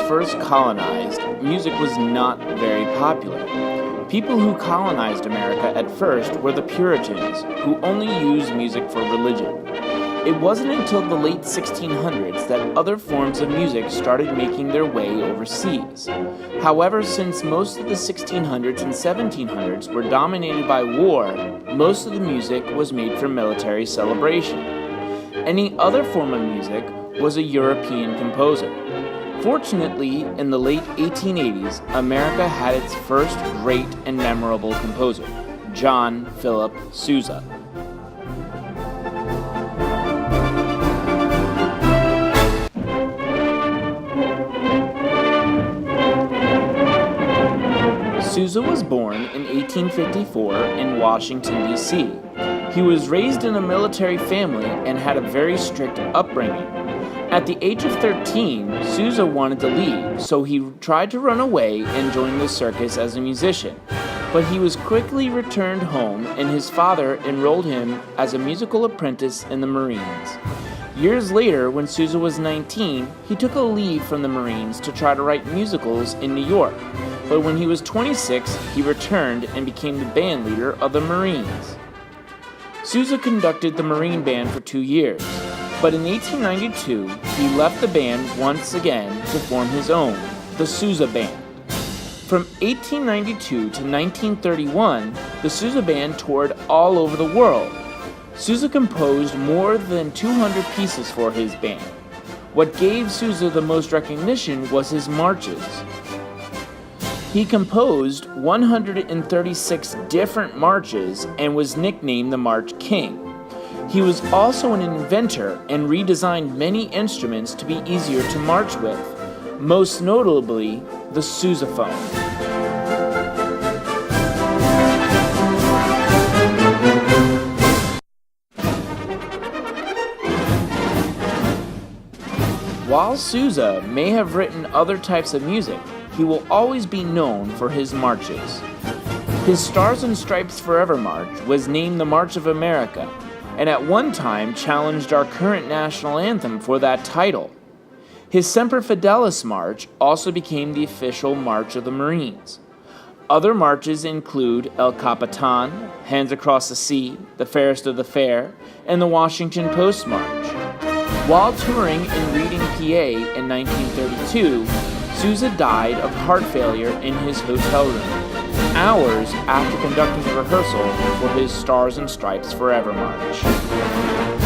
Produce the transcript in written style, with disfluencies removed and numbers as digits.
first colonized, music was not very popular. People who colonized America at first were the Puritans, who only used music for religion. It wasn't until the late 1600s that other forms of music started making their way overseas. However, since most of the 1600s and 1700s were dominated by war, most of the music was made for military celebration. Any other form of music was a European composer. Fortunately, in the late 1880s, America had its first great and memorable composer, John Philip Sousa. Sousa was born in 1854 in Washington, D.C. He was raised in a military family and had a very strict upbringing. At the age of 13, Sousa wanted to leave, so he tried to run away and join the circus as a musician. But he was quickly returned home, and his father enrolled him as a musical apprentice in the Marines. Years later, when Sousa was 19, he took a leave from the Marines to try to write musicals in New York. But when he was 26, he returned and became the band leader of the Marines. Sousa conducted the Marine Band for 2 years, but in 1892, he left the band once again to form his own, the Sousa Band. From 1892 to 1931, the Sousa Band toured all over the world. Sousa composed more than 200 pieces for his band. What gave Sousa the most recognition was his marches. He composed 136 different marches and was nicknamed the March King. He was also an inventor and redesigned many instruments to be easier to march with, most notably the sousaphone. While Sousa may have written other types of music, he will always be known for his marches. His Stars and Stripes Forever March was named the March of America, and at one time challenged our current national anthem for that title. His Semper Fidelis March also became the official march of the Marines. Other marches include El Capitan, Hands Across the Sea, The Fairest of the Fair, and the Washington Post March. While touring in Reading, PA in 1932, Sousa died of heart failure in his hotel room, hours after conducting the rehearsal for his Stars and Stripes Forever March.